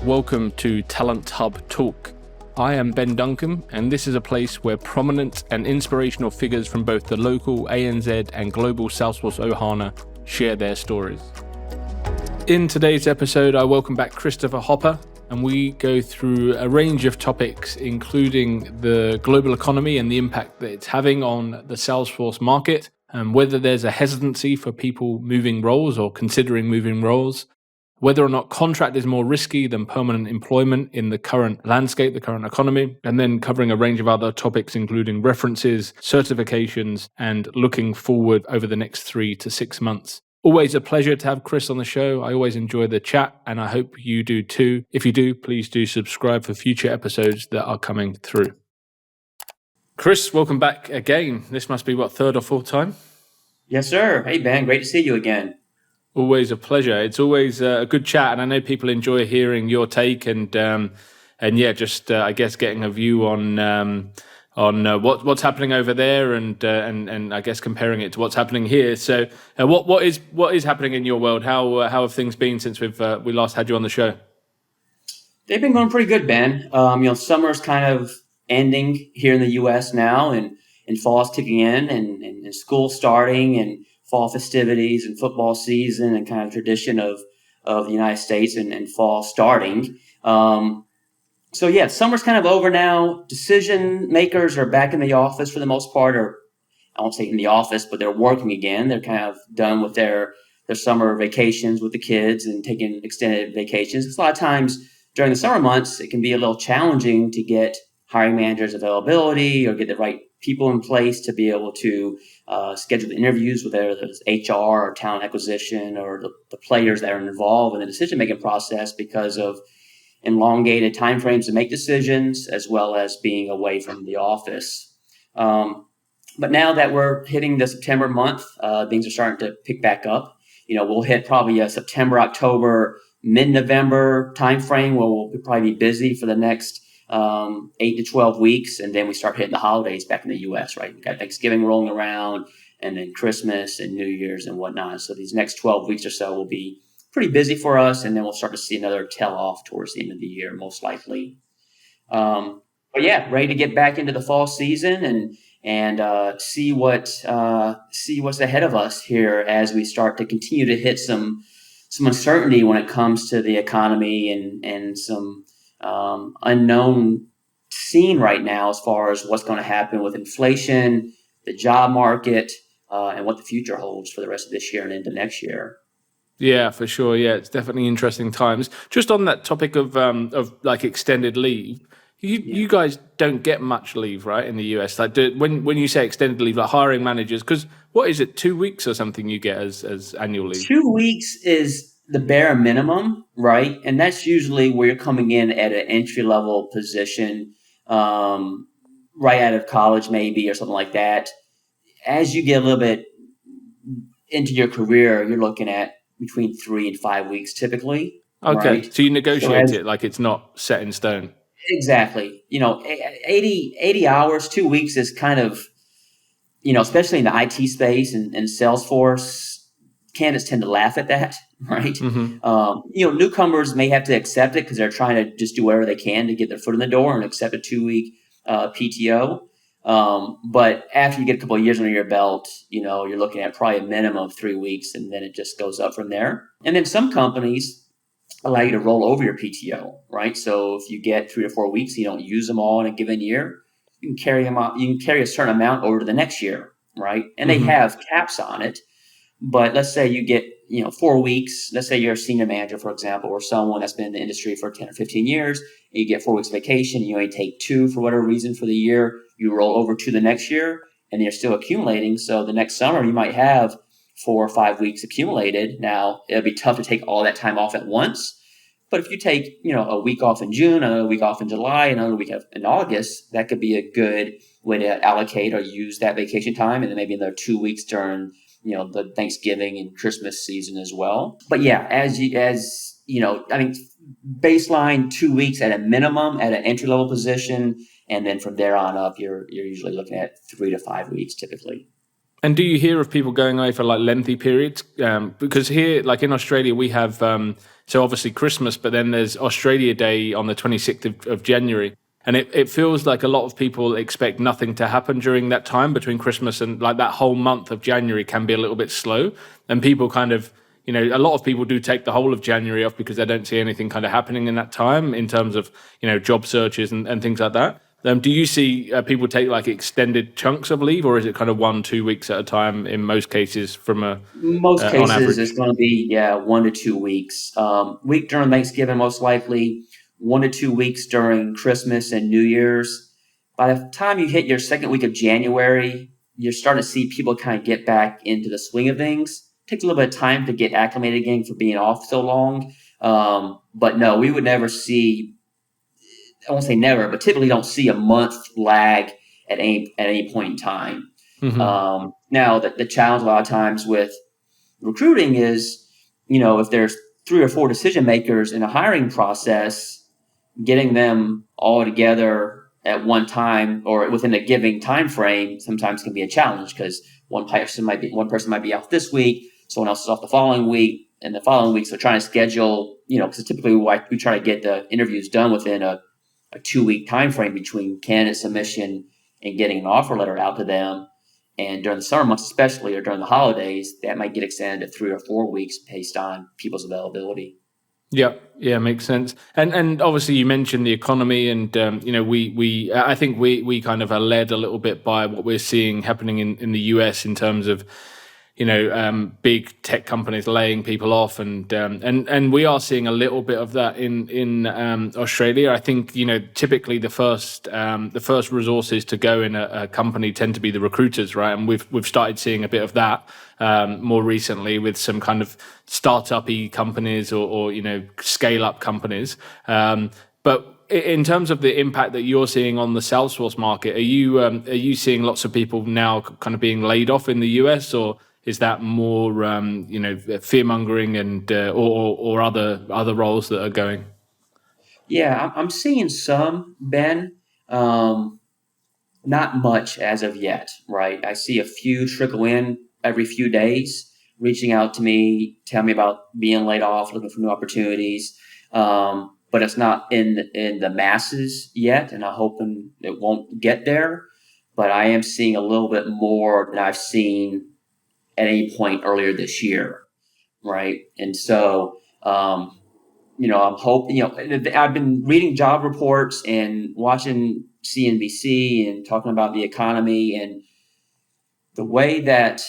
Welcome to Talent Hub Talk. I am Ben Duncan, and this is a place where prominent and inspirational figures from both the local ANZ and global Salesforce Ohana share their stories. In today's episode, I welcome back Christopher Hopper, and we go through a range of topics, including the global economy and the impact that it's having on the Salesforce market, and whether there's a hesitancy for people moving roles or considering moving roles, whether or not contract is more risky than permanent employment in the current landscape, the current economy, and then covering a range of other topics, including references, certifications, and looking forward over the next 3 to 6 months. Always a pleasure to have Chris on the show. I always enjoy the chat, and I hope you do too. If you do, please do subscribe for future episodes that are coming through. Chris, welcome back again. This must be, third or fourth time? Yes, sir. Hey, Ben. Great to see you again. Always a pleasure. It's always a good chat, and I know people enjoy hearing your take and I guess getting a view on what's happening over there, and I guess comparing it to what's happening here. So, what is happening in your world? How have things been since we last had you on the show? They've been going pretty good, Ben. Summer's kind of ending here in the U.S. now, and fall's kicking in, and school starting, and fall festivities and football season and kind of tradition of the United States and fall starting. Summer's kind of over now. Decision makers are back in the office for the most part, or I won't say in the office, but they're working again. They're kind of done with their summer vacations with the kids and taking extended vacations. A lot of times during the summer months, it can be a little challenging to get hiring managers' availability or get the right people in place to be able to schedule the interviews with whether it's HR or talent acquisition or the players that are involved in the decision-making process because of elongated timeframes to make decisions as well as being away from the office. But now that we're hitting the September month, things are starting to pick back up. We'll hit probably a September, October, mid-November timeframe where we'll probably be busy for the next 8 to 12 weeks, and then we start hitting the holidays back in the U.S., right? We've got Thanksgiving rolling around, and then Christmas and New Year's and whatnot. So these next 12 weeks or so will be pretty busy for us, and then we'll start to see another tail off towards the end of the year, most likely. Ready to get back into the fall season and see what's ahead of us here as we start to continue to hit some uncertainty when it comes to the economy and some unknown scene right now as far as what's going to happen with inflation, the job market, and what the future holds for the rest of this year and into next year. Yeah, for sure. Yeah, it's definitely interesting times. Just on that topic of extended leave, you guys don't get much leave, right, in the US? Like, when you say extended leave, like hiring managers, because what is it, 2 weeks or something you get as annual leave? 2 weeks is the bare minimum, right? And that's usually where you're coming in at an entry-level position, right out of college maybe or something like that. As you get a little bit into your career, you're looking at between 3 and 5 weeks typically. Okay, right? So you negotiate it like it's not set in stone. Exactly. 80 hours, 2 weeks is kind of, especially in the IT space and Salesforce, candidates tend to laugh at that, right? Mm-hmm. Newcomers may have to accept it because they're trying to just do whatever they can to get their foot in the door and accept a 2-week PTO. But after you get a couple of years under your belt, you're looking at probably a minimum of 3 weeks, and then it just goes up from there. And then some companies allow you to roll over your PTO, right? So if you get 3 to 4 weeks, you don't use them all in a given year, you can carry them out. You can carry a certain amount over to the next year, right? And they have caps on it. But let's say you get 4 weeks. Let's say you're a senior manager, for example, or someone that's been in the industry for 10 or 15 years, and you get 4 weeks vacation. You only take 2 for whatever reason for the year. You roll over to the next year, and you're still accumulating. So the next summer, you might have 4 or 5 weeks accumulated. Now, it'll be tough to take all that time off at once. But if you take, a week off in June, another week off in July, another week in August, that could be a good way to allocate or use that vacation time. And then maybe another 2 weeks during, the Thanksgiving and Christmas season as well. But yeah, baseline 2 weeks at a minimum at an entry level position. And then from there on up, you're usually looking at 3 to 5 weeks typically. And do you hear of people going away for like lengthy periods? Because here, like in Australia, we have so obviously Christmas, but then there's Australia Day on the 26th of January. And it feels like a lot of people expect nothing to happen during that time between Christmas and like that whole month of January can be a little bit slow. And people kind of, a lot of people do take the whole of January off because they don't see anything kind of happening in that time in terms of, job searches and things like that. Do you see people take like extended chunks of leave, or is it kind of 1-2 weeks at a time in most cases Most on cases, it's average? going to be 1 to 2 weeks. Week during Thanksgiving, most likely 1 to 2 weeks during Christmas and New Year's. By the time you hit your second week of January, you're starting to see people kind of get back into the swing of things. Takes a little bit of time to get acclimated again for being off so long. But no, we would never see. I won't say never, but typically don't see a month lag at any point in time. Hmm. Now, the challenge a lot of times with recruiting is, if there's 3 or 4 decision makers in a hiring process, getting them all together at one time or within a given time frame sometimes can be a challenge because one person might be off this week, someone else is off the following week, and the following week. So trying to schedule, because typically we try to get the interviews done within a 2 week time frame between candidate submission and getting an offer letter out to them. And during the summer months, especially, or during the holidays, that might get extended to 3 or 4 weeks based on people's availability. Yeah, yeah, makes sense. And obviously you mentioned the economy, and we I think we kind of are led a little bit by what we're seeing happening in the US in terms of big tech companies laying people off, and we are seeing a little bit of that in Australia. I think typically the first resources to go in a company tend to be the recruiters, right? And we've started seeing a bit of that more recently with some kind of startup-y companies or scale up companies. But in terms of the impact that you're seeing on the Salesforce market, are you seeing lots of people now kind of being laid off in the US, or is that more fear mongering and or other roles that are going? Yeah, I'm seeing some, Ben. Um, Not much as of yet, right? I see a few trickle in every few days, reaching out to me, tell me about being laid off, looking for new opportunities. But it's not in the masses yet, and I'm hoping it won't get there. But I am seeing a little bit more than I've seen at any point earlier this year, right? And so, I'm hoping, I've been reading job reports and watching CNBC and talking about the economy and the way that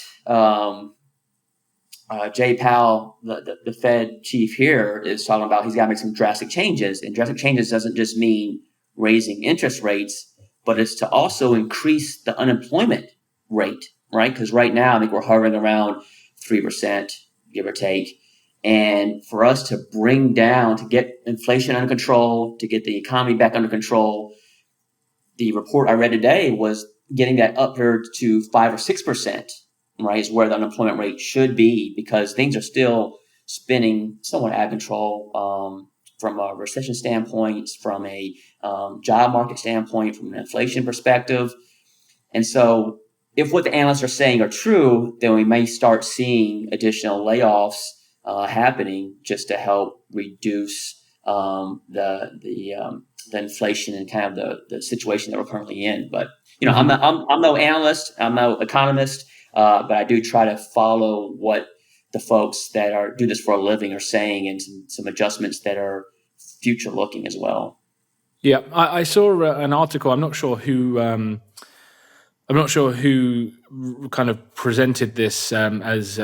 Jay Powell, the Fed chief here, is talking about he's got to make some drastic changes. And drastic changes doesn't just mean raising interest rates, but it's to also increase the unemployment rate, right? Because right now, I think we're hovering around 3%, give or take. And for us to to get inflation under control, to get the economy back under control, the report I read today was getting that up there to 5 or 6%, right, is where the unemployment rate should be because things are still spinning somewhat out of control from a recession standpoint, from a job market standpoint, from an inflation perspective. And so if what the analysts are saying are true, then we may start seeing additional layoffs happening just to help reduce the inflation and kind of the situation that we're currently in. But Hmm. I'm no analyst, I'm no economist, but I do try to follow what the folks that do this for a living are saying and some adjustments that are future looking as well. Yeah, I saw an article. I'm not sure who kind of presented this as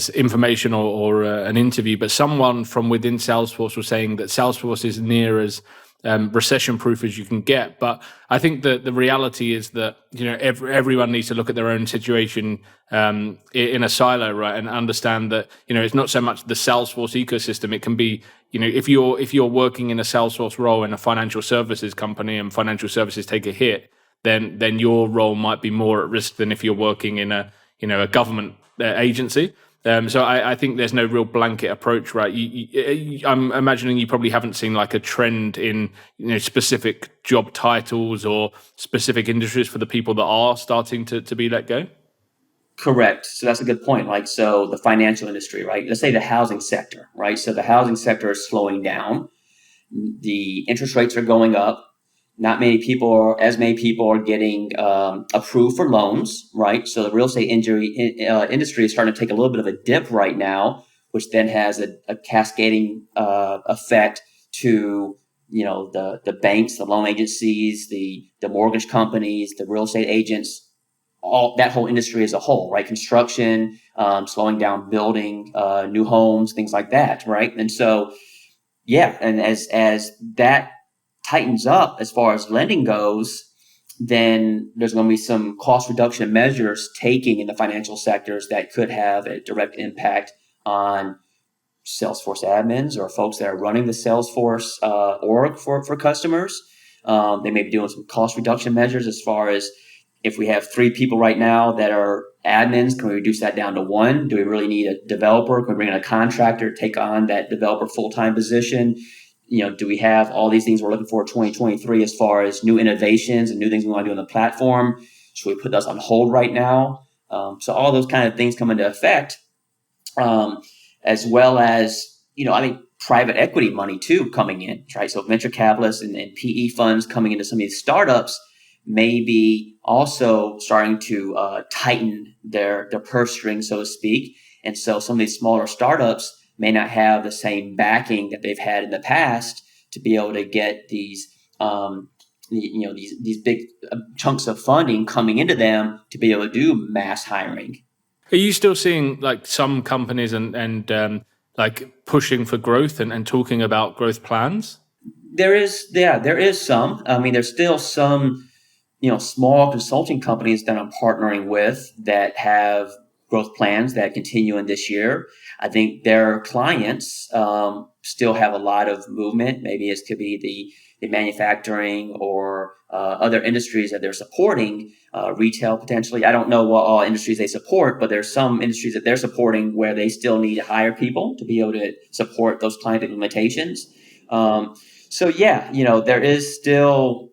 information or an interview, but someone from within Salesforce was saying that Salesforce is near as recession proof as you can get. But I think that the reality is that everyone needs to look at their own situation in a silo, right, and understand that it's not so much the Salesforce ecosystem. It can be if you're working in a Salesforce role in a financial services company and financial services take a hit, then your role might be more at risk than if you're working in a government agency. So I think there's no real blanket approach, right? I'm imagining you probably haven't seen like a trend in specific job titles or specific industries for the people that are starting to be let go. Correct. So that's a good point. Like, so the financial industry, right? Let's say the housing sector, right? So the housing sector is slowing down. The interest rates are going up. Not many people, as many people are getting approved for loans, right? So the real estate industry is starting to take a little bit of a dip right now, which then has a cascading effect to the banks, the loan agencies, the mortgage companies, the real estate agents, all that whole industry as a whole, right? Construction, slowing down building new homes, things like that, right? And so yeah, and as that tightens up as far as lending goes, then there's going to be some cost reduction measures taking in the financial sectors that could have a direct impact on Salesforce admins or folks that are running the Salesforce org for customers. They may be doing some cost reduction measures as far as, if we have 3 people right now that are admins, can we reduce that down to 1? Do we really need a developer? Can we bring in a contractor to take on that developer full-time position? Do we have all these things we're looking for in 2023 as far as new innovations and new things we want to do on the platform? Should we put those on hold right now? So all those kind of things come into effect, as well as, I think private equity money too coming in, right? So venture capitalists and PE funds coming into some of these startups may be also starting to tighten their purse string, so to speak. And so some of these smaller startups may not have the same backing that they've had in the past to be able to get these these big chunks of funding coming into them to be able to do mass hiring. Are you still seeing like some companies and like pushing for growth and talking about growth plans? There is some. I mean, there's still some small consulting companies that I'm partnering with that have growth plans that continue in this year. I think their clients still have a lot of movement. Maybe it could be the manufacturing or other industries that they're supporting, retail potentially. I don't know what all industries they support, but there's some industries that they're supporting where they still need to hire people to be able to support those client implementations. So yeah, there is still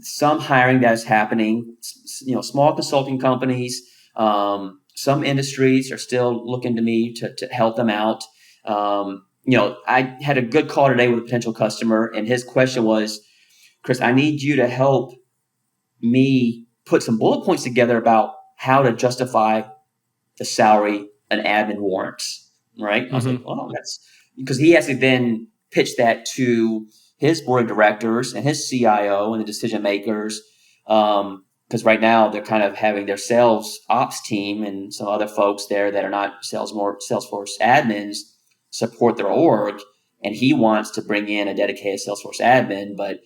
some hiring that is happening. Small consulting companies, some industries are still looking to me to help them out. I had a good call today with a potential customer, and his question was, Chris, I need you to help me put some bullet points together about how to justify the salary an admin warrants. Right? I was like, oh, that's because he has to then pitch that to his board of directors and his CIO and the decision makers. Because right now they're kind of having their sales ops team and some other folks there that are not Salesforce admins support their org, and he wants to bring in a dedicated Salesforce admin, but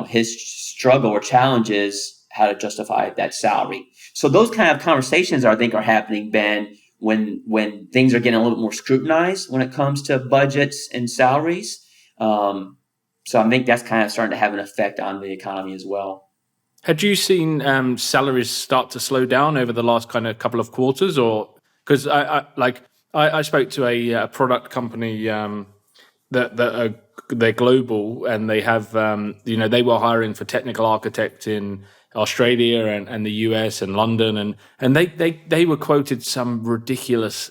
his struggle or challenge is how to justify that salary. So those kind of conversations I think are happening, Ben, when things are getting a little bit more scrutinized when it comes to budgets and salaries. So I think that's kind of starting to have an effect on the economy as well. Had you seen salaries start to slow down over the last kind of couple of quarters, or because I spoke to a product company that they're global and they have they were hiring for technical architects in Australia and the US and London and they were quoted some ridiculous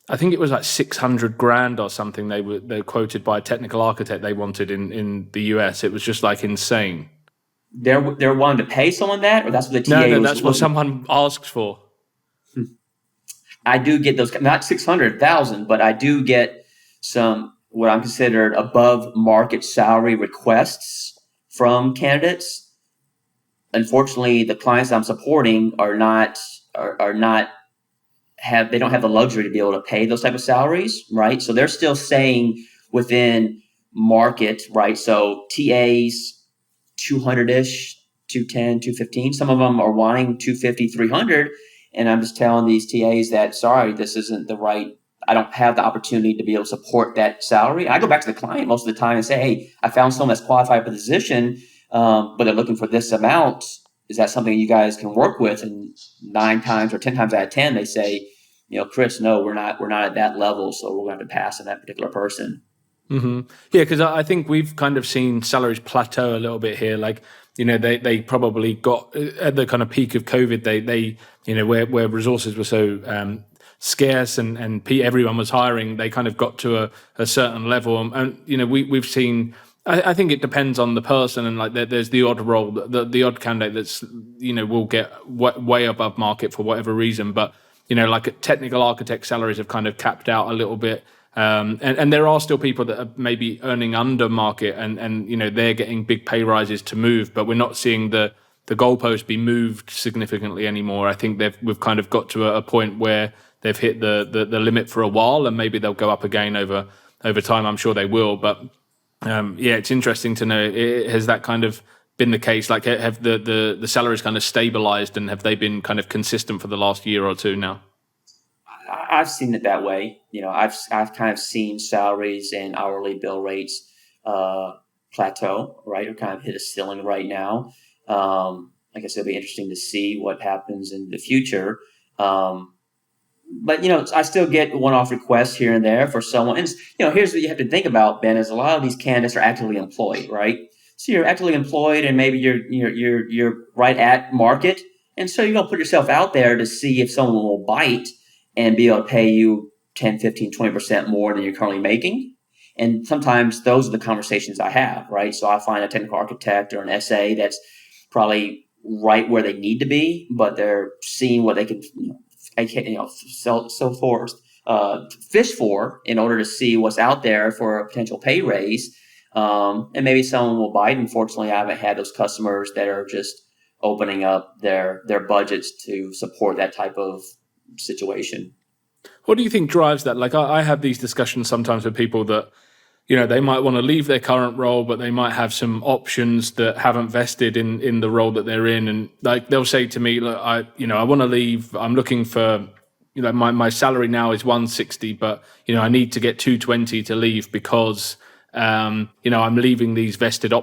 I think it was like 600 grand or something they were quoted by a technical architect they wanted in the US. It was just like insane. They're wanting to pay someone that, or that's what the TA No, was that's what someone asked for. I do get those, not 600,000, but I do get some what I'm considered above market salary requests from candidates. Unfortunately, the clients I'm supporting are not they don't have the luxury to be able to pay those type of salaries, right? So they're still staying within market, right? So TAs 200-ish, 210, 215. Some of them are wanting 250, 300. And I'm just telling these TAs that, sorry, this isn't the right, I don't have the opportunity to be able to support that salary. I go back to the client most of the time and say, hey, I found someone that's qualified for the position, but they're looking for this amount. Is that something you guys can work with? And 9 times or 10 times out of 10, they say, Chris, no, we're not at that level. So we're going to have to pass on that particular person. Mm-hmm. Yeah, because I think we've kind of seen salaries plateau a little bit here. Like they probably got at the kind of peak of COVID, they where resources were so scarce and everyone was hiring, they kind of got to a certain level. And we've seen, I think it depends on the person, and like there's the odd role, the odd candidate that's will get way above market for whatever reason, but like technical architect salaries have kind of capped out a little bit. And there are still people that are maybe earning under market, and they're getting big pay rises to move, but we're not seeing the goalpost be moved significantly anymore. I think we've kind of got to a point where they've hit the limit for a while, and maybe they'll go up again over time. I'm sure they will, but it's interesting to know, has that kind of been the case? Like, have the salaries kind of stabilized, and have they been kind of consistent for the last year or two now? I've seen it that way. I've kind of seen salaries and hourly bill rates plateau, right, or kind of hit a ceiling right now. Like I said, it'll be interesting to see what happens in the future. But I still get one-off requests here and there for someone. And here's what you have to think about, Ben: is a lot of these candidates are actively employed, right? So you're actively employed, and maybe you're right at market, and so you're gonna put yourself out there to see if someone will bite and be able to pay you 10, 15, 20% more than you're currently making. And sometimes those are the conversations I have, right? So I find a technical architect or an SA that's probably right where they need to be, but they're seeing what they can, Salesforce, fish for in order to see what's out there for a potential pay raise. And maybe someone will bite. Unfortunately, I haven't had those customers that are just opening up their budgets to support that type of situation. What do you think drives that? Like, I have these discussions sometimes with people that, they might want to leave their current role, but they might have some options that haven't vested in the role that they're in. And like, they'll say to me, look, I want to leave. I'm looking for, my salary now is 160, but, I need to get 220 to leave because, I'm leaving these unvested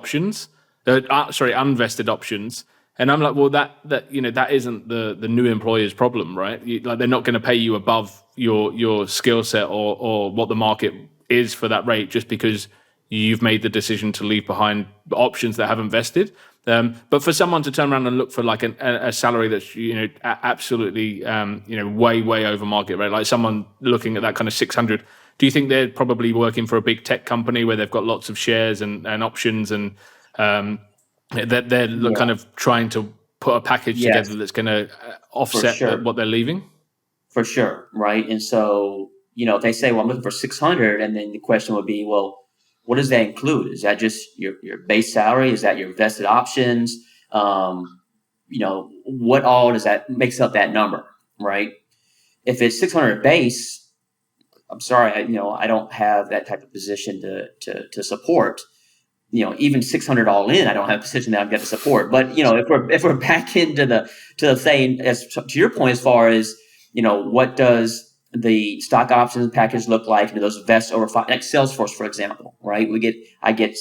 options. And I'm like, well, that isn't the new employer's problem, right? They're not going to pay you above your skill set or what the market is for that rate just because you've made the decision to leave behind options that haven't vested. But for someone to turn around and look for like a salary that's absolutely way over market rate, like someone looking at that kind of 600, do you think they're probably working for a big tech company where they've got lots of shares and options and they're kind of trying to put a package together that's going to offset what they're leaving? For sure, right? And so, if they say, well, I'm looking for 600, and then the question would be, well, what does that include? Is that just your base salary? Is that your vested options? What all does that makes up that number, right? If it's 600 base, I'm sorry, I don't have that type of position to support. Even 600 all in, I don't have a position that I've got to support. But if we're back into the saying, as to your point, as far as what does the stock options package look like? And those vest over five, like Salesforce, for example, right? I get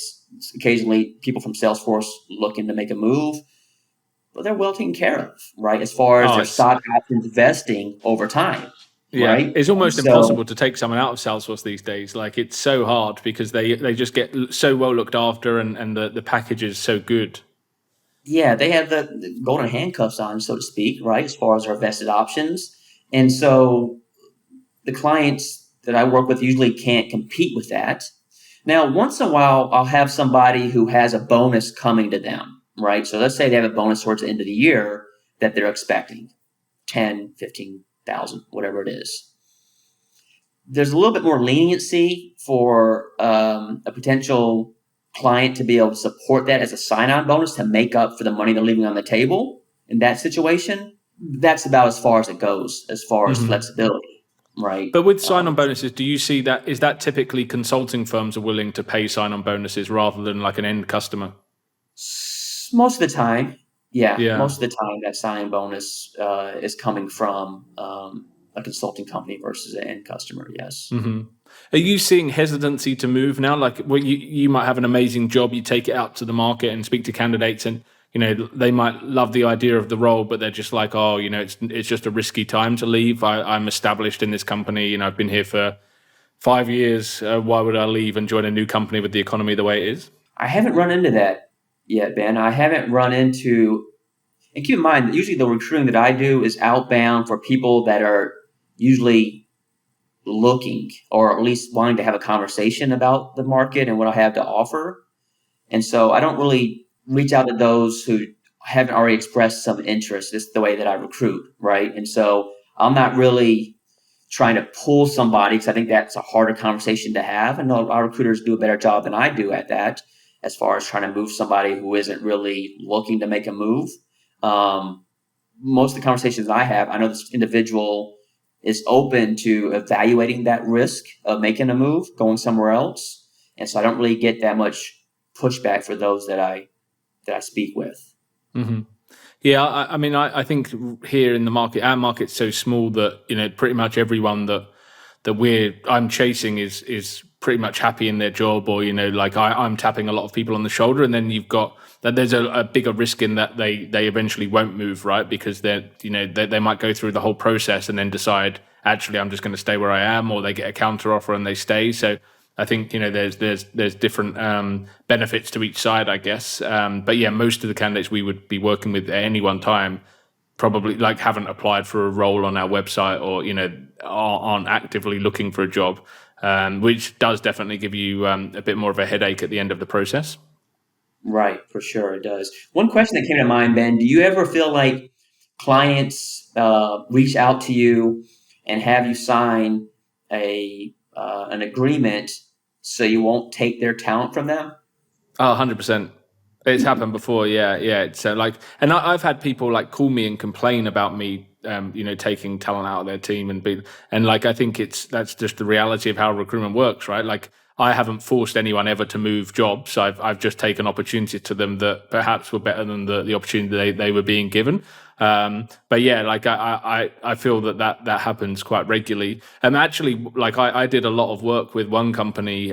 occasionally people from Salesforce looking to make a move, but they're well taken care of, right? As far as their stock options vesting over time. Yeah, right? It's almost impossible to take someone out of Salesforce these days. Like, it's so hard because they just get so well looked after and the package is so good. Yeah, they have the golden handcuffs on, so to speak, right, as far as our vested options. And so the clients that I work with usually can't compete with that. Now, once in a while, I'll have somebody who has a bonus coming to them, right? So let's say they have a bonus towards the end of the year that they're expecting, 10, 15,000, whatever it is. There's a little bit more leniency for a potential client to be able to support that as a sign-on bonus to make up for the money they're leaving on the table in that situation. That's about as far as it goes, as far as flexibility, right? But with sign-on bonuses, do you see that, is that typically consulting firms are willing to pay sign-on bonuses rather than like an end customer? Most of the time, yeah. Most of the time that sign-on bonus is coming from a consulting company versus an end customer, yes. Mm-hmm. Are you seeing hesitancy to move now? Like, you might have an amazing job, you take it out to the market and speak to candidates, and they might love the idea of the role, but they're just like, oh, it's just a risky time to leave. I'm established in this company, I've been here for 5 years. Why would I leave and join a new company with the economy the way it is? I haven't run into that yet, Ben. I haven't run into, and keep in mind, usually the recruiting that I do is outbound for people that are usually looking or at least wanting to have a conversation about the market and what I have to offer. And so I don't really reach out to those who haven't already expressed some interest. It's the way that I recruit, right? And so I'm not really trying to pull somebody because I think that's a harder conversation to have. And our recruiters do a better job than I do at that, as far as trying to move somebody who isn't really looking to make a move. Um, Most of the conversations I have, I know this individual is open to evaluating that risk of making a move, going somewhere else. And so I don't really get that much pushback for those that I speak with. Hmm. Yeah, I mean, I think here in the market, our market's so small that pretty much everyone that I'm chasing is pretty much happy in their job, or like I'm tapping a lot of people on the shoulder, and then you've got that there's a bigger risk in that they eventually won't move, right? Because they might go through the whole process and then decide actually I'm just going to stay where I am, or they get a counter offer and they stay. So I think there's different benefits to each side, I guess. But yeah, most of the candidates we would be working with at any one time probably like haven't applied for a role on our website, or aren't actively looking for a job, which does definitely give you a bit more of a headache at the end of the process. Right, for sure it does. One question that came to mind, Ben, do you ever feel like clients reach out to you and have you sign an agreement so you won't take their talent from them? Oh, 100%. It's happened before. Yeah, yeah. It's like, and I've had people like call me and complain about me, taking talent out of their team and like, I think that's just the reality of how recruitment works, right? Like, I haven't forced anyone ever to move jobs. I've just taken opportunities to them that perhaps were better than the opportunity they were being given. But yeah, like I feel that happens quite regularly. And actually, like I did a lot of work with one company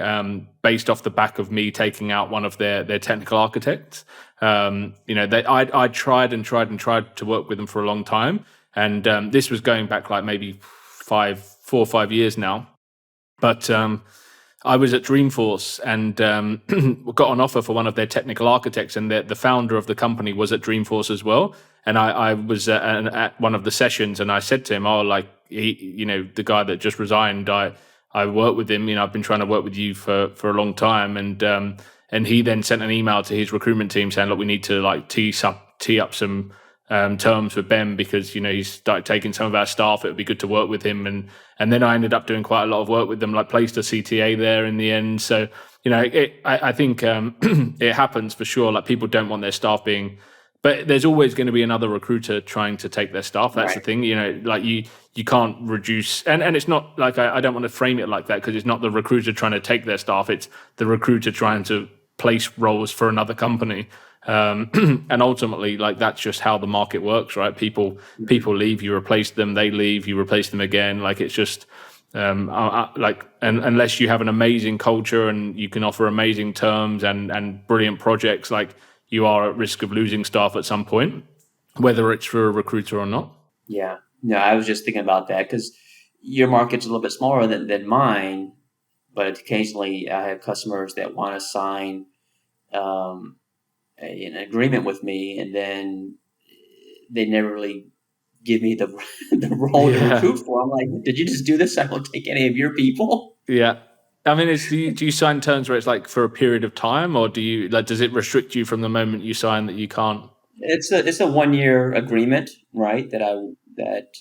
based off the back of me taking out one of their technical architects. I tried and tried and tried to work with them for a long time, and this was going back like maybe 4 or 5 years now. But I was at Dreamforce and got an offer for one of their technical architects, and the founder of the company was at Dreamforce as well. And I was at one of the sessions, and I said to him, "Oh, like the guy that just resigned, I work with him. I've been trying to work with you for a long time." And he then sent an email to his recruitment team saying, "Look, we need to like tee up some terms with Ben, because he's started taking some of our staff. It would be good to work with him." And then I ended up doing quite a lot of work with them, like placed a CTA there in the end. So I think it happens for sure. Like, people don't want their staff being, but there's always going to be another recruiter trying to take their staff. That's the Right. thing. Like you can't reduce, and it's not like, I don't want to frame it like that, because it's not the recruiter trying to take their staff. It's the recruiter trying to place roles for another company. And ultimately, like, that's just how the market works, right? People leave, you replace them; they leave, you replace them again. Like, it's just and unless you have an amazing culture and you can offer amazing terms and brilliant projects, like, you are at risk of losing staff at some point, whether it's for a recruiter or not. Yeah. No, I was just thinking about that because your market's a little bit smaller than mine, but occasionally I have customers that want to sign um, an agreement with me, and then they never really give me the the role to Yeah, recruit for. I'm like, did you just do this? I won't take any of your people. yeah. I mean, do you sign terms where it's like for a period of time, or does it restrict you from the moment you sign that you can't? It's a 1 year agreement, right? That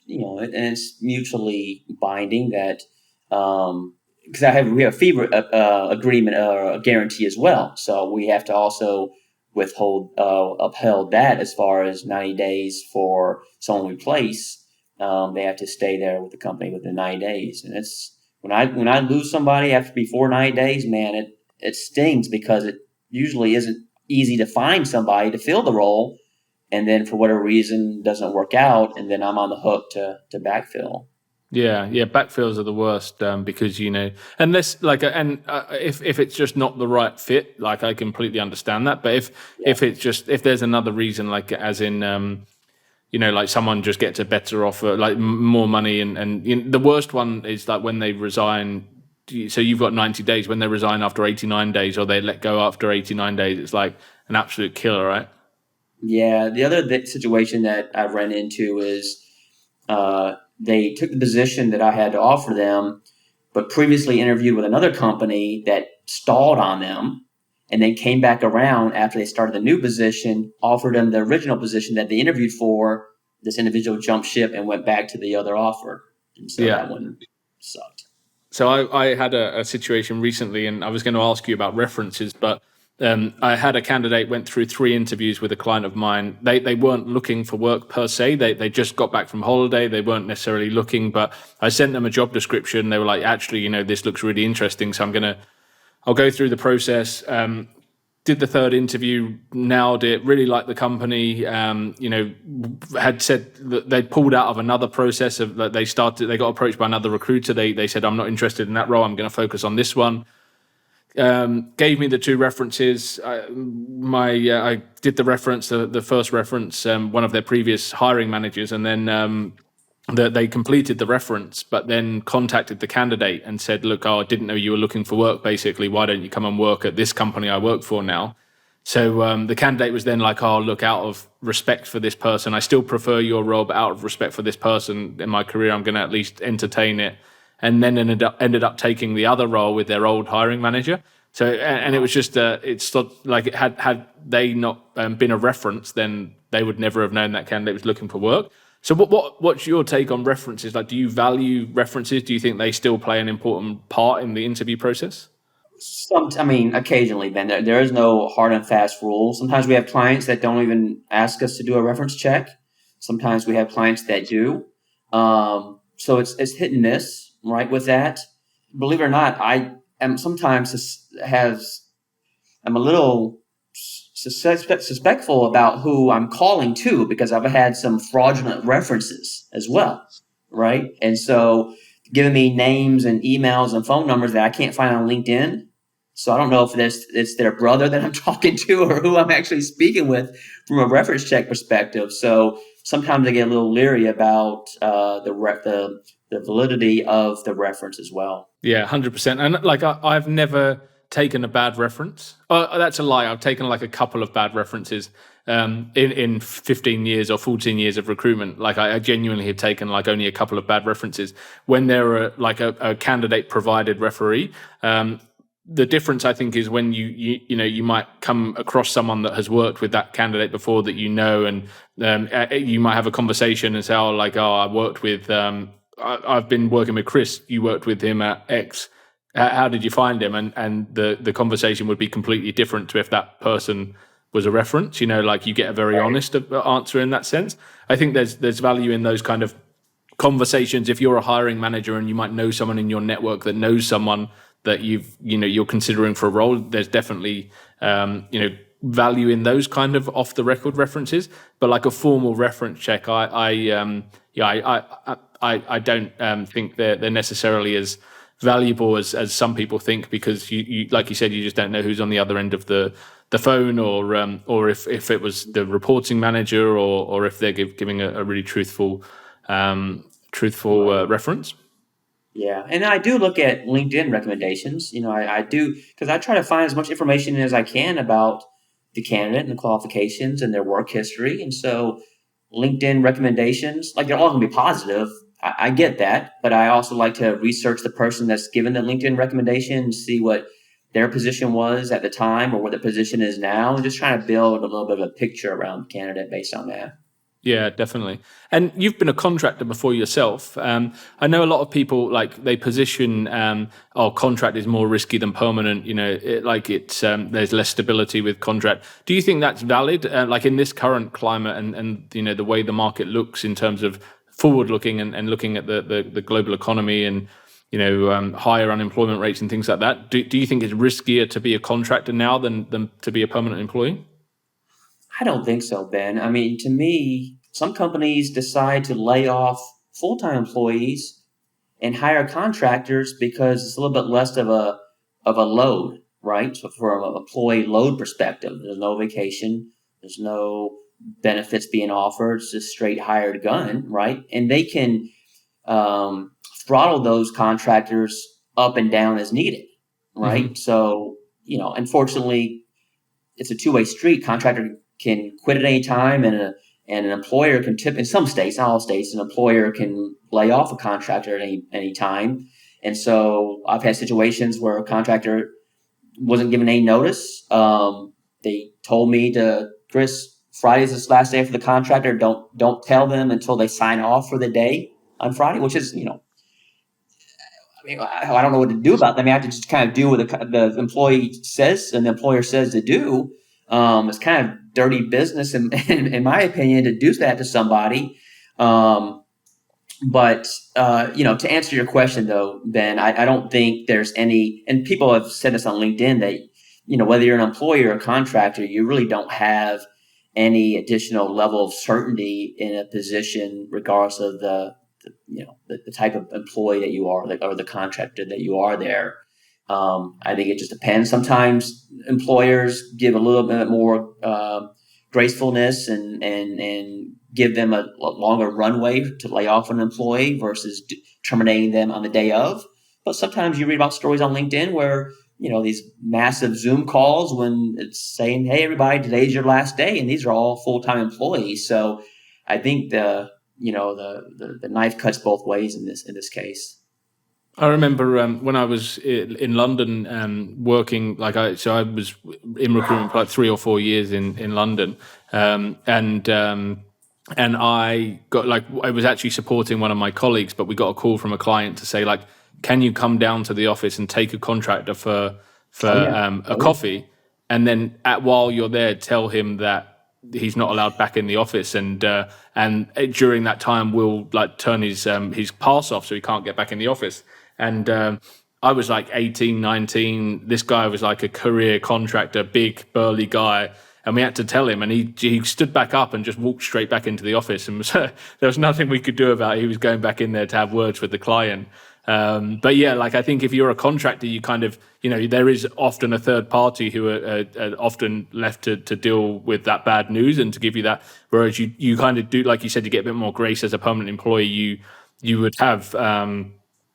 and it's mutually binding. That because we have a fee agreement or a guarantee as well, so we have to also withhold upheld that as far as 90 days for someone we place. They have to stay there with the company within 90 days, and it's when I lose somebody after before 90 days, man, it stings because it usually isn't easy to find somebody to fill the role, and then for whatever reason doesn't work out, and then I'm on the hook to backfill. Yeah, yeah, backfills are the worst, because unless like, and if it's just not the right fit, like, I completely understand that. But Yeah, if there's another reason, like, as in like, someone just gets a better offer, like more money, and the worst one is like when they resign so you've got 90 days. When they resign after 89 days or they let go after 89 days, it's like an absolute killer, right? Yeah. The other situation that I've run into is they took the position that I had to offer them, but previously interviewed with another company that stalled on them, and then came back around after they started the new position, offered them the original position that they interviewed for. This individual jumped ship and went back to the other offer. And so Yeah. that one sucked. So I had a situation recently, and I was going to ask you about references, but I had a candidate went through 3 interviews with a client of mine. They weren't looking for work per se. They just got back from holiday. They weren't necessarily looking, but I sent them a job description. They were like, actually, this looks really interesting. So I'll go through the process. Did the 3rd interview, nailed it, really liked the company, had said that they'd pulled out of another process of that they got approached by another recruiter. They said, I'm not interested in that role. I'm going to focus on this one. Gave me the 2 references. I did the reference, the first reference, one of their previous hiring managers, and then they completed the reference, but then contacted the candidate and said, look, I didn't know you were looking for work, basically. Why don't you come and work at this company I work for now? So the candidate was then like, oh, look, out of respect for this person, I still prefer your role, but out of respect for this person in my career, I'm going to at least entertain it. And then ended up taking the other role with their old hiring manager. So, and it was just, it's like had they not been a reference, then they would never have known that candidate was looking for work. So what's your take on references? Like, do you value references? Do you think they still play an important part in the interview process? Occasionally, Ben, there is no hard and fast rule. Sometimes we have clients that don't even ask us to do a reference check. Sometimes we have clients that do. So it's hit and miss, right? With that, believe it or not, I am sometimes I'm a little suspectful about who I'm calling to, because I've had some fraudulent references as well, right? And so giving me names and emails and phone numbers that I can't find on LinkedIn. So I don't know if it's their brother that I'm talking to or who I'm actually speaking with from a reference check perspective. So sometimes I get a little leery about the validity of the reference as well. Yeah, 100%. And like I've never taken a bad reference. That's a lie. I've taken like a couple of bad references in 15 years or 14 years of recruitment. Like I genuinely have taken like only a couple of bad references when they're like a candidate provided referee. The difference, I think, is when you might come across someone that has worked with that candidate before that and you might have a conversation and say, I worked with, I've been working with Chris. You worked with him at X. How did you find him? And the conversation would be completely different to if that person was a reference. Like you get a very honest answer in that sense. I think there's value in those kind of conversations. If you're a hiring manager and you might know someone in your network that knows someone that you're considering for a role, there's definitely value in those kind of off the record references. But like a formal reference check, I don't think they're necessarily as valuable as some people think, because you like you said, you just don't know who's on the other end of the phone, or if it was the reporting manager, or if they're giving a really truthful reference. Yeah, and I do look at LinkedIn recommendations. I do, because I try to find as much information as I can about the candidate and the qualifications and their work history. And so LinkedIn recommendations, like they're all going to be positive. I get that, but I also like to research the person that's given the LinkedIn recommendation and see what their position was at the time or what the position is now, and just trying to build a little bit of a picture around the candidate based on that. Yeah, definitely. And you've been a contractor before yourself. I know a lot of people like they position, contract is more risky than permanent. There's less stability with contract. Do you think that's valid? Like in this current climate and the way the market looks in terms of forward looking and looking at the global economy and higher unemployment rates and things like that. Do you think it's riskier to be a contractor now than to be a permanent employee? I don't think so, Ben. To me, some companies decide to lay off full-time employees and hire contractors because it's a little bit less of a load, right? So from an employee load perspective, there's no vacation, there's no benefits being offered, it's just straight hired gun, right? And they can throttle those contractors up and down as needed, right? Mm-hmm. So, unfortunately, it's a two-way street. Contractor can quit at any time, and an employer can tip. In some states, not all states, an employer can lay off a contractor at any time. And so I've had situations where a contractor wasn't given any notice. They told me Chris, Friday's this last day for the contractor. Don't tell them until they sign off for the day on Friday, which is, I mean, I don't know what to do about that. I mean, I have to just kind of do what the employee says and the employer says to do. It's kind of dirty business, in my opinion, to do that to somebody. But to answer your question, though, Ben, I don't think there's any, and people have said this on LinkedIn that, whether you're an employer or a contractor, you really don't have any additional level of certainty in a position, regardless of the type of employee that you are, or the contractor that you are there. I think it just depends. Sometimes employers give a little bit more gracefulness and give them a longer runway to lay off an employee versus terminating them on the day of. But sometimes you read about stories on LinkedIn where, these massive Zoom calls when it's saying, hey, everybody, today's your last day. And these are all full-time employees. So I think the knife cuts both ways in this case. I remember when I was in London working, so I was in recruitment for like 3 or 4 years in London, and I got I was actually supporting one of my colleagues, but we got a call from a client to say can you come down to the office and take a contractor for a coffee, and then while you're there, tell him that he's not allowed back in the office, and during that time we'll turn his pass off so he can't get back in the office. And I was 18, 19. This guy was like a career contractor, big burly guy, and we had to tell him, and he stood back up and just walked straight back into the office, and there was nothing we could do about it. He was going back in there to have words with the client. But yeah, I think if you're a contractor, you kind of, there is often a third party who are often left to deal with that bad news and to give you that. Whereas you kind of do, like you said, you get a bit more grace as a permanent employee. You would have,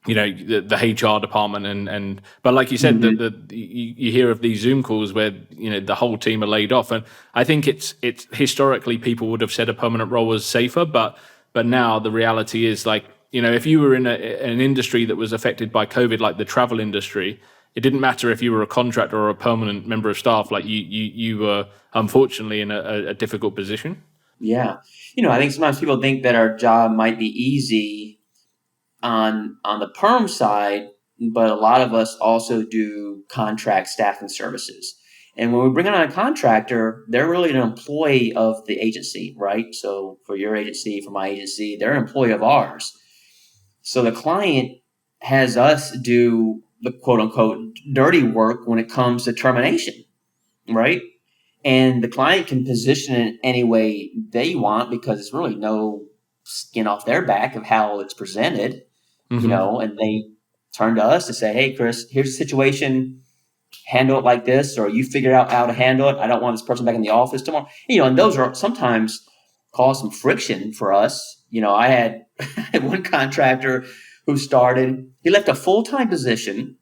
the HR department but like you said, Mm-hmm. you hear of these Zoom calls where, the whole team are laid off. And I think it's historically people would have said a permanent role was safer, but now the reality is if you were in an industry that was affected by COVID, like the travel industry, it didn't matter if you were a contractor or a permanent member of staff. You were unfortunately in a difficult position. Yeah. I think sometimes people think that our job might be easy on the perm side, but a lot of us also do contract staffing services. And when we bring on a contractor, they're really an employee of the agency, right? So for your agency, for my agency, they're an employee of ours. So the client has us do the quote unquote dirty work when it comes to termination, right? And the client can position it any way they want because it's really no skin off their back of how it's presented, Mm-hmm. and they turn to us to say, hey, Chris, here's the situation. Handle it like this, or you figure out how to handle it. I don't want this person back in the office tomorrow. And those are sometimes cause some friction for us. I had one contractor who started, he left a full-time position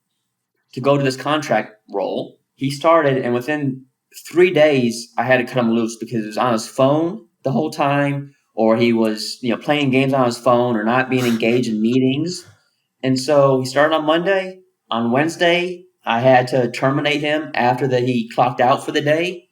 to go to this contract role. He started, and within 3 days, I had to cut him loose because he was on his phone the whole time, or he was, playing games on his phone, or not being engaged in meetings. And so he started on Monday. On Wednesday, I had to terminate him after that he clocked out for the day.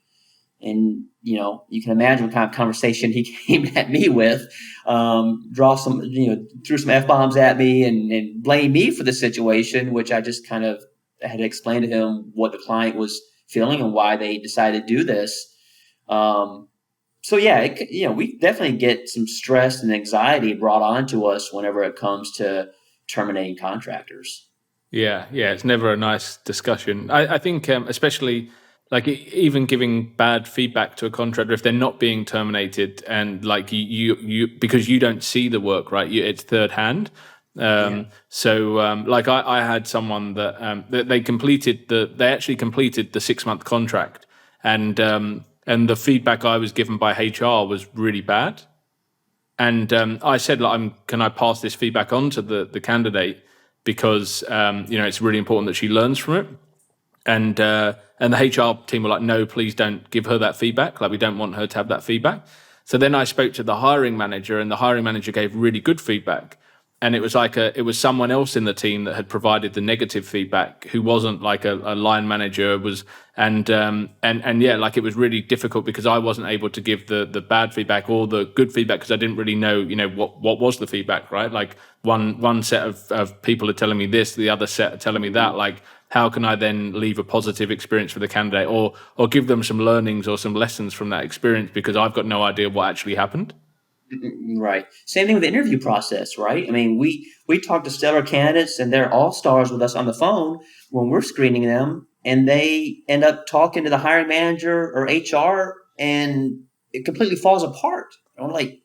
And, you can imagine what kind of conversation he came at me with, threw some F-bombs at me and blamed me for the situation, which I just kind of had to explain to him what the client was feeling and why they decided to do this. So yeah, we definitely get some stress and anxiety brought onto us whenever it comes to terminating contractors. Yeah, it's never a nice discussion. I think, especially even giving bad feedback to a contractor if they're not being terminated, and you because you don't see the work, right? It's third hand. Yeah. So I had someone that they actually completed the 6-month contract, and the feedback I was given by HR was really bad. And I said, can I pass this feedback on to the candidate? because it's really important that she learns from it. And the HR team were like, no, please don't give her that feedback. Like, we don't want her to have that feedback. So then I spoke to the hiring manager, and the hiring manager gave really good feedback. And it was it was someone else in the team that had provided the negative feedback, who wasn't like a line manager, and yeah, like it was really difficult because I wasn't able to give the bad feedback or the good feedback because I didn't really know, what was the feedback, right? Like one set of people are telling me this, the other set are telling me that. Like, how can I then leave a positive experience for the candidate, or give them some learnings or some lessons from that experience, because I've got no idea what actually happened. Right. Same thing with the interview process, right? I mean, we talk to stellar candidates and they're all stars with us on the phone when we're screening them, and they end up talking to the hiring manager or HR, and it completely falls apart. And I'm like,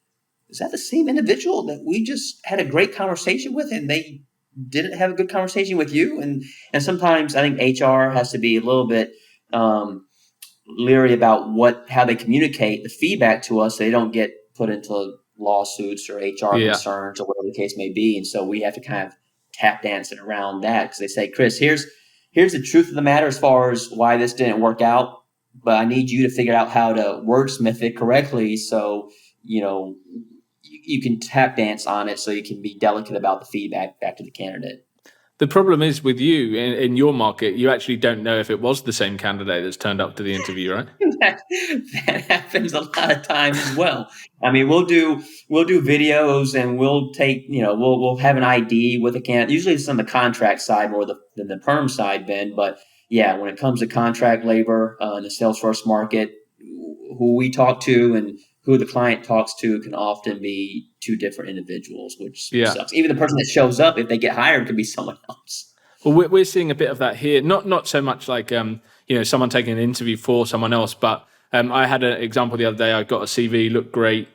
is that the same individual that we just had a great conversation with, and they didn't have a good conversation with you? And sometimes I think HR has to be a little bit leery about how they communicate the feedback to us, so they don't get put into lawsuits or HR concerns or whatever the case may be. And so we have to kind of tap dance it around that, because they say, Chris, here's the truth of the matter as far as why this didn't work out, but I need you to figure out how to wordsmith it correctly, so you can tap dance on it, so you can be delicate about the feedback back to the candidate. The problem is with you in your market, you actually don't know if it was the same candidate that's turned up to the interview, right? that happens a lot of times as well. I mean, we'll do videos, and we'll take, we'll have an ID with a candidate. Usually it's on the contract side more than the perm side, Ben. But yeah, when it comes to contract labor in the Salesforce market, who we talk to and who the client talks to can often be two different individuals, which sucks. Even the person that shows up, if they get hired, could be someone else. Well, we're seeing a bit of that here. Not so much like someone taking an interview for someone else, but I had an example the other day. I got a CV, looked great,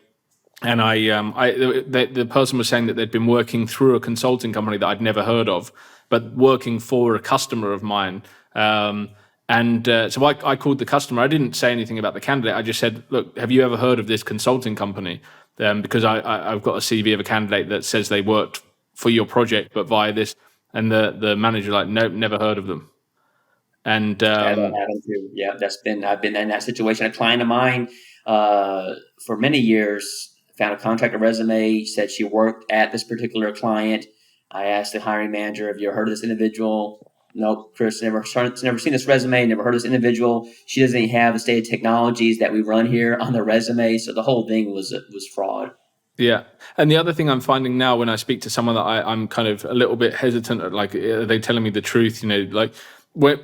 and the person was saying that they'd been working through a consulting company that I'd never heard of, but working for a customer of mine. So I called the customer. I didn't say anything about the candidate. I just said, look, have you ever heard of this consulting company? Because I've got a CV of a candidate that says they worked for your project, but via this. And the manager like, nope, never heard of them. And that happened too. Yeah, I've been in that situation. A client of mine for many years found a contractor resume, said she worked at this particular client. I asked the hiring manager, have you ever heard of this individual? Nope, Chris, never seen this resume, never heard of this individual. She doesn't even have the stated technologies that we run here on the resume. So the whole thing was fraud. Yeah. And the other thing I'm finding now when I speak to someone that I'm kind of a little bit hesitant, like, are they telling me the truth? Like, where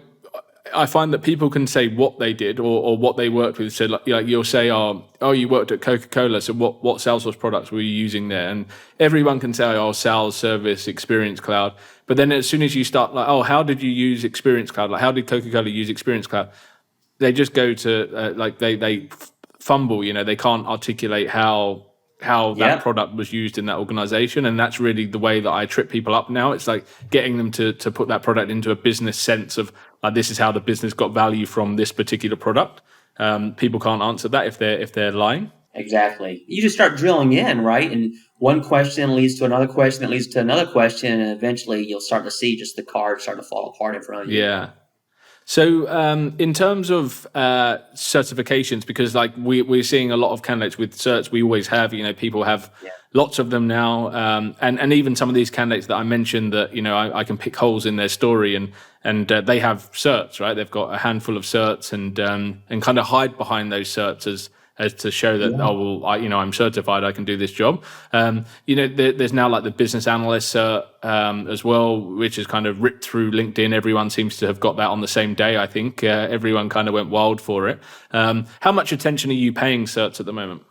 I find that people can say what they did or what they worked with. So like you'll say, oh, you worked at Coca-Cola. So what Salesforce products were you using there? And everyone can say, oh, sales, service, Experience Cloud. But then as soon as you start like, oh, how did you use Experience Cloud? Like, how did Coca-Cola use Experience Cloud? They just go to they fumble, they can't articulate how that product was used in that organization. And that's really the way that I trip people up now. It's like getting them to put that product into a business sense of like, this is how the business got value from this particular product. People can't answer that if they're lying. Exactly. You just start drilling in, right? And one question leads to another question that leads to another question. And eventually you'll start to see just the cards start to fall apart in front of you. Yeah. So in terms of certifications, because like we're seeing a lot of candidates with certs, we always have, people have lots of them now. And even some of these candidates that I mentioned that, I can pick holes in their story and they have certs, right? They've got a handful of certs and kind of hide behind those certs as to show that, I'm certified, I can do this job. There's now like the business analyst cert as well, which is kind of ripped through LinkedIn. Everyone seems to have got that on the same day. I think everyone kind of went wild for it. How much attention are you paying certs at the moment?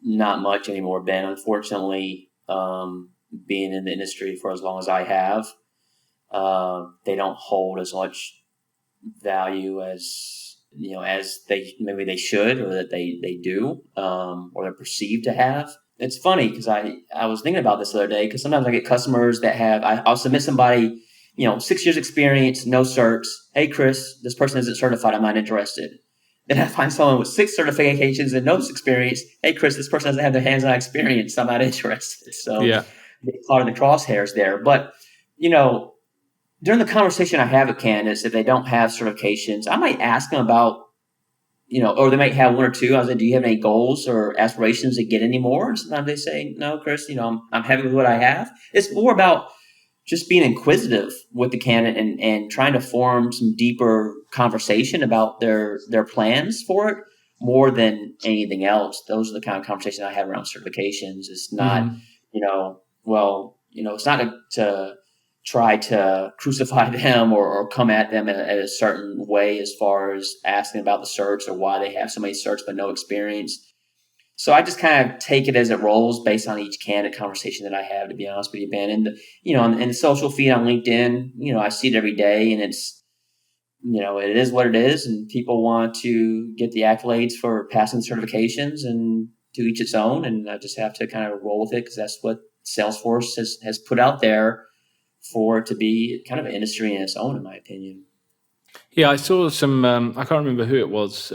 Not much anymore, Ben. Unfortunately, being in the industry for as long as I have, they don't hold as much value as maybe they should, or that they do, or they're perceived to have. It's funny because I was thinking about this the other day, because sometimes I get customers that I'll submit somebody, 6 years experience, no certs. Hey, Chris, this person isn't certified. I'm not interested. Then I find someone with 6 certifications and no experience. Hey, Chris, this person doesn't have the hands-on experience. I'm not interested. So they caught in the crosshairs there. But you know, during the conversation I have with candidates, if they don't have certifications, I might ask them about, or they might have one or two. I was like, do you have any goals or aspirations to get any more? And sometimes they say, no, Chris, I'm happy with what I have. It's more about just being inquisitive with the candidate and trying to form some deeper conversation about their plans for it more than anything else. Those are the kind of conversations I have around certifications. It's not, Mm-hmm. it's not to try to crucify them or come at them at a certain way as far as asking about the certs or why they have so many certs but no experience. So I just kind of take it as it rolls based on each candidate conversation that I have, to be honest with you, Ben. And and the social feed on LinkedIn, I see it every day, and it's, it is what it is, and people want to get the accolades for passing certifications, and to each its own. And I just have to kind of roll with it because that's what Salesforce has put out there for it to be kind of an industry in its own, in my opinion. Yeah, I saw some. I can't remember who it was.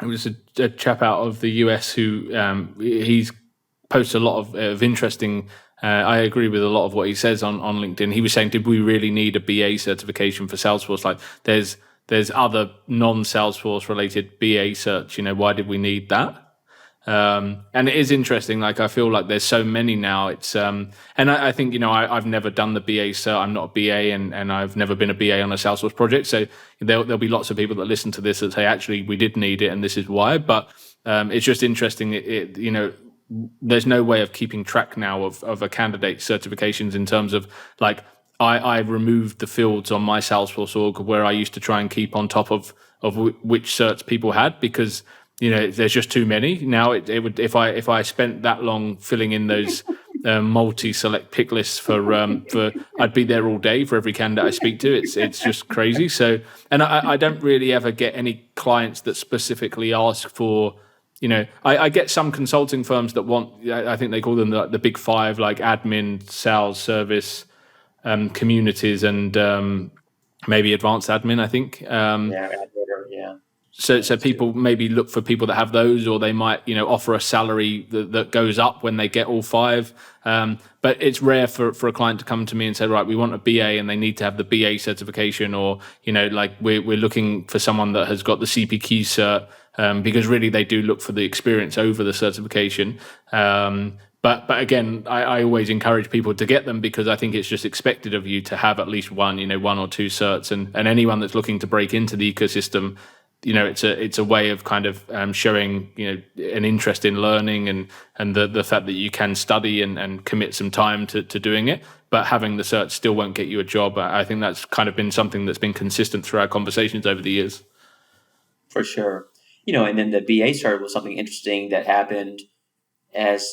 It was a chap out of the US who he's posts a lot of interesting. I agree with a lot of what he says on LinkedIn. He was saying, did we really need a BA certification for Salesforce? Like, there's other non-Salesforce related BA certs. Why did we need that? And it is interesting. Like, I feel like there's so many now. It's and I think I've never done the BA cert. I'm not a BA, and I've never been a BA on a Salesforce project. So there'll be lots of people that listen to this that say, actually, we did need it, and this is why. But it's just interesting. There's no way of keeping track now of a candidate's certifications in terms of, like, I removed the fields on my Salesforce org where I used to try and keep on top of which certs people had, because there's just too many now. It would, if I spent that long filling in those multi-select pick lists for I'd be there all day for every candidate I speak to. It's just crazy. So, and I don't really ever get any clients that specifically ask for. I get some consulting firms that want. I think they call them the big five, like admin, sales, service, communities, and maybe advanced admin. I think. Yeah. So people maybe look for people that have those, or they might offer a salary that goes up when they get all five. But it's rare for a client to come to me and say, right, we want a BA and they need to have the BA certification, or like we're looking for someone that has got the CPQ cert, because really they do look for the experience over the certification. But again, I always encourage people to get them, because I think it's just expected of you to have at least one or two certs, and anyone that's looking to break into the ecosystem, it's a way of kind of showing an interest in learning, and the fact that you can study and commit some time to doing it. But having the cert still won't get you a job. I think that's kind of been something that's been consistent through our conversations over the years. For sure. And then the BA cert was something interesting that happened, as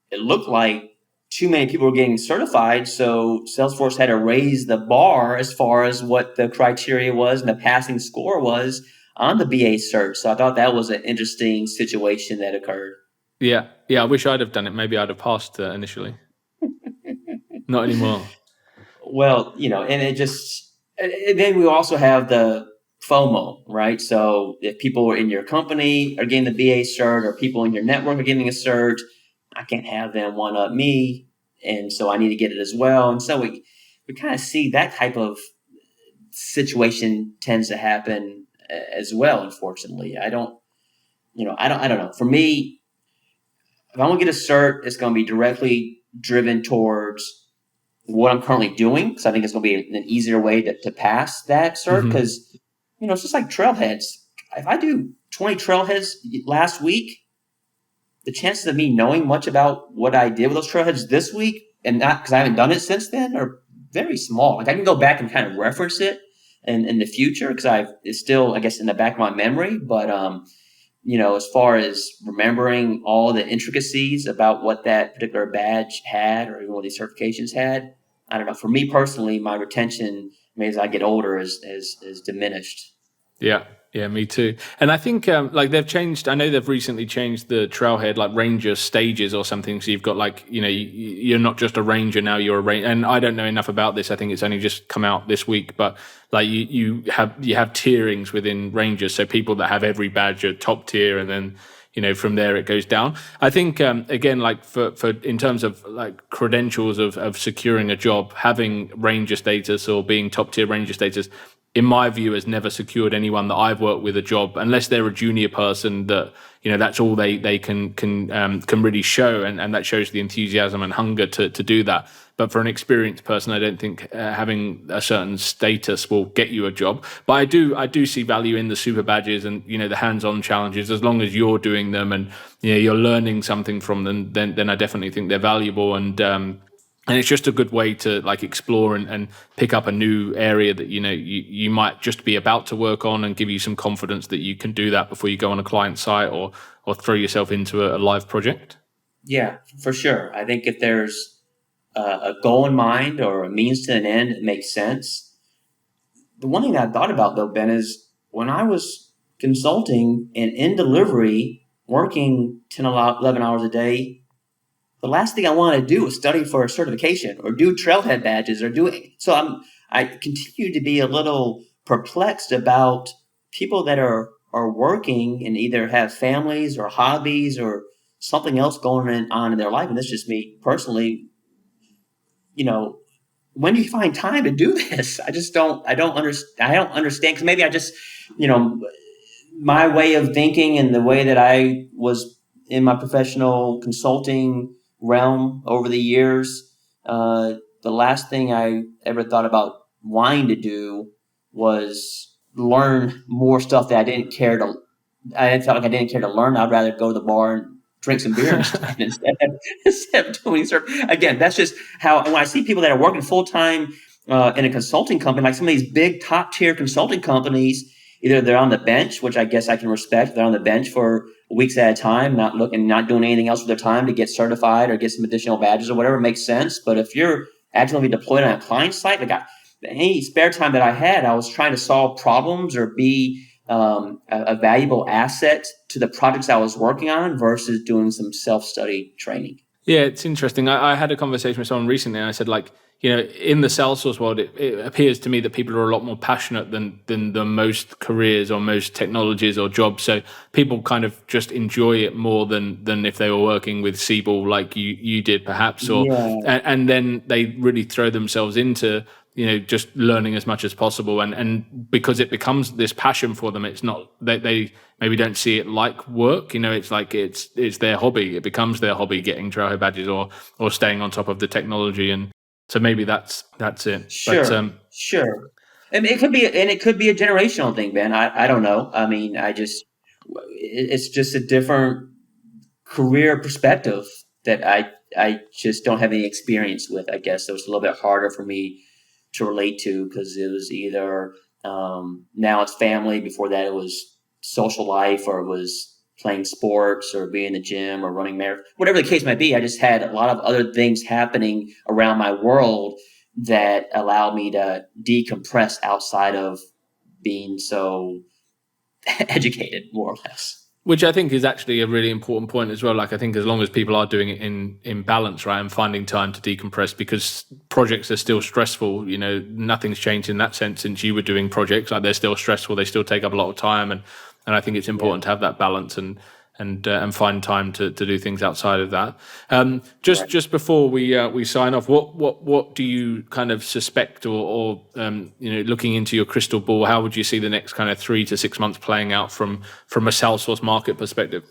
it looked like too many people were getting certified. So Salesforce had to raise the bar as far as what the criteria was and the passing score was on the BA cert. So I thought that was an interesting situation that occurred. Yeah. I wish I'd have done it. Maybe I'd have passed initially. Not anymore. Well, and and then we also have the FOMO, right? So if people in your company are getting the BA cert, or people in your network are getting a cert, I can't have them one up me, and so I need to get it as well. And so we kind of see that type of situation tends to happen as well. Unfortunately, I don't know. For me, if I want to get a cert, it's going to be directly driven towards what I'm currently doing, because I think it's going to be an easier way to pass that cert. Because it's just like trailheads. If I do 20 trailheads last week, the chances of me knowing much about what I did with those trailheads this week, and not because I haven't done it since then, are very small. Like, I can go back and kind of reference it in the future, because it's still, I guess, in the back of my memory. But as far as remembering all the intricacies about what that particular badge had, or even what these certifications had, I don't know. For me personally, my retention, maybe as I get older, is diminished. Yeah, me too. And I think like they've changed. I know they've recently changed the trailhead, like ranger stages or something. So you've got, like, you're not just a ranger now, you're a ranger. And I don't know enough about this. I think it's only just come out this week. But like you have tierings within rangers. So people that have every badge are top tier, and then from there it goes down. I think again, like for in terms of like credentials of securing a job, having ranger status or being top tier ranger status, in my view, has never secured anyone that I've worked with a job unless they're a junior person that that's all they can really show, and that shows the enthusiasm and hunger to do that. But for an experienced person, I don't think having a certain status will get you a job. But I do see value in the super badges and the hands-on challenges, as long as you're doing them and you're learning something from them. Then I definitely think they're valuable, and it's just a good way to like explore and pick up a new area that you might just be about to work on, and give you some confidence that you can do that before you go on a client site or throw yourself into a live project. Yeah, for sure. I think if there's a goal in mind or a means to an end, it makes sense. The one thing I thought about though, Ben, is when I was consulting and in delivery, working 10, 11 hours a day, the last thing I want to do is study for a certification or do trailhead badges or so I continue to be a little perplexed about people that are working and either have families or hobbies or something else going on in their life. And this is just me personally, when do you find time to do this? I don't understand, because maybe I just, you know, my way of thinking and the way that I was in my professional consulting realm over the years, the last thing I ever thought about wanting to do was learn more stuff that I felt like I didn't care to learn. I'd rather go to the bar and drink some beer instead of doing surf. Again, that's just how, when I see people that are working full time in a consulting company, like some of these big top tier consulting companies, either they're on the bench, which I guess I can respect. They're on the bench for weeks at a time, not doing anything else with their time to get certified or get some additional badges or whatever, makes sense. But if you're actively deployed on a client site, any spare time that I had, I was trying to solve problems or be a valuable asset to the projects I was working on versus doing some self-study training. Yeah, it's interesting. I had a conversation with someone recently, and I said, like, in the Salesforce world, it appears to me that people are a lot more passionate than the most careers or most technologies or jobs. So people kind of just enjoy it more than if they were working with Siebel like you did, perhaps, or Yeah. and then they really throw themselves into just learning as much as possible, and because it becomes this passion for them, it's not that they maybe don't see it like work. It's like it's their hobby. It becomes their hobby, getting trailhead badges or staying on top of the technology, and so maybe that's it. Sure, But sure. And it could be a generational thing, Ben. I don't know. I mean, it's just a different career perspective that I just don't have any experience with. I guess it was a little bit harder for me to relate to, because it was either now it's family. Before that, it was social life, or it was playing sports, or being in the gym, or running marathons, whatever the case might be. I just had a lot of other things happening around my world that allowed me to decompress outside of being so educated, more or less. which I think is actually a really important point as well. Like, I think as long as people are doing it in balance, right, and finding time to decompress, because projects are still stressful. Nothing's changed in that sense since you were doing projects. Like, they're still stressful. They still take up a lot of time, and I think it's important to have that balance and find time to do things outside of that. Just before we sign off, what do you kind of suspect, or looking into your crystal ball, how would you see the next kind of 3 to 6 months playing out from a Salesforce market perspective?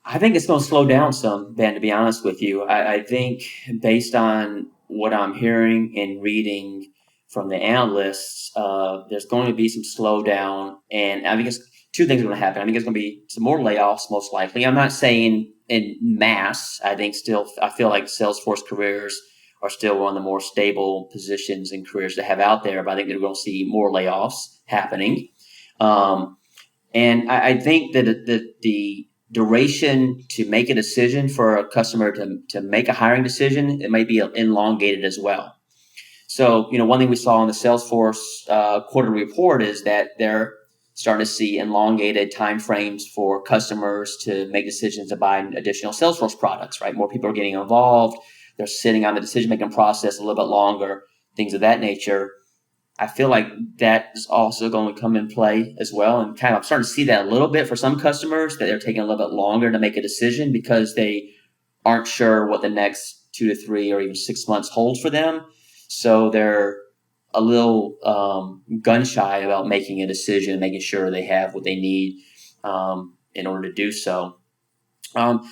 I think it's going to slow down some, Ben, to be honest with you. I think, based on what I'm hearing and reading from the analysts, there's going to be some slowdown. And I think two things are going to happen. I think there's going to be some more layoffs, most likely. I'm not saying in mass. I feel like Salesforce careers are still one of the more stable positions and careers to have out there. But I think they're going to see more layoffs happening. And I think that the duration to make a decision for a customer to make a hiring decision, it might be elongated as well. So, one thing we saw in the Salesforce quarterly report is that they're starting to see elongated timeframes for customers to make decisions to buy additional Salesforce products, right? More people are getting involved. They're sitting on the decision-making process a little bit longer, things of that nature. I feel like that is also going to come in play as well. And kind of, I'm starting to see that a little bit for some customers, that they're taking a little bit longer to make a decision because they aren't sure what the next 2 to 3 or even 6 months holds for them. So they're a little gun shy about making a decision, making sure they have what they need in order to do so.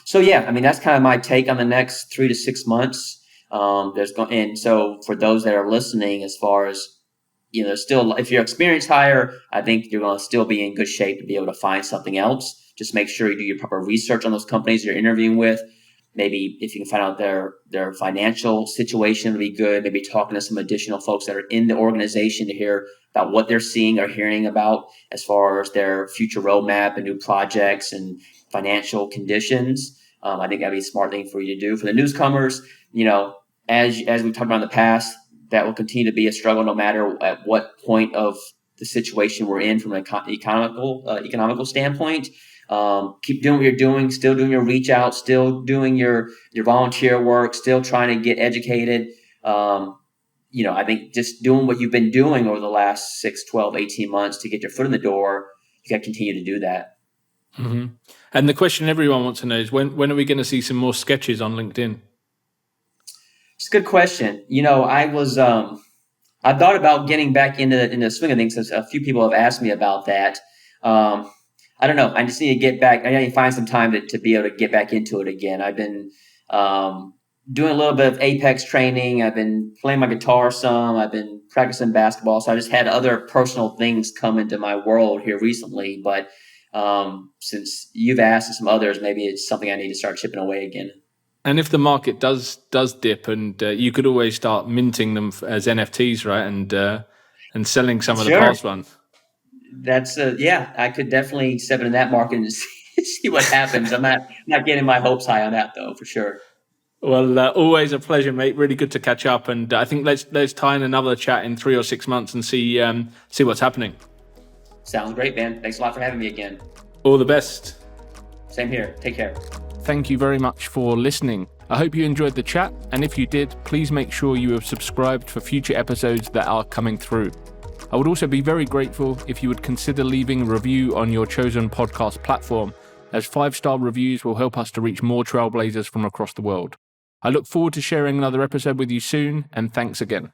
So yeah, I mean, that's kind of my take on the next 3 to 6 months. And so for those that are listening, as far as, still, if you're experienced hire, I think you're going to still be in good shape to be able to find something else. Just make sure you do your proper research on those companies you're interviewing with. Maybe if you can find out their financial situation would be good. Maybe talking to some additional folks that are in the organization to hear about what they're seeing or hearing about as far as their future roadmap and new projects and financial conditions. I think that'd be a smart thing for you to do. For the newcomers, as we've talked about in the past, that will continue to be a struggle no matter at what point of the situation we're in from an economical standpoint. Keep doing what you're doing, still doing your reach out, still doing your volunteer work, still trying to get educated. I think just doing what you've been doing over the last 6, 12, 18 months to get your foot in the door, you got to continue to do that. Mm-hmm. And the question everyone wants to know is when are we going to see some more sketches on LinkedIn? It's a good question. I thought about getting back into the swing of things, since a few people have asked me about that. I don't know. I just need to get back. I need to find some time to be able to get back into it again. I've been doing a little bit of Apex training. I've been playing my guitar some. I've been practicing basketball. So I just had other personal things come into my world here recently. But since you've asked and some others, maybe it's something I need to start chipping away again. And if the market does dip, and you could always start minting them as NFTs, right? And selling some of the past ones. That's I could definitely step into that market and see what happens. I'm not getting my hopes high on that though, for sure. Well, always a pleasure, mate. Really good to catch up, and I think let's tie in another chat in 3 or 6 months and see what's happening. Sounds great, man. Thanks a lot for having me again. All the best. Same here. Take care. Thank you very much for listening. I hope you enjoyed the chat, and if you did, please make sure you have subscribed for future episodes that are coming through. I would also be very grateful if you would consider leaving a review on your chosen podcast platform, as 5-star reviews will help us to reach more trailblazers from across the world. I look forward to sharing another episode with you soon, and thanks again.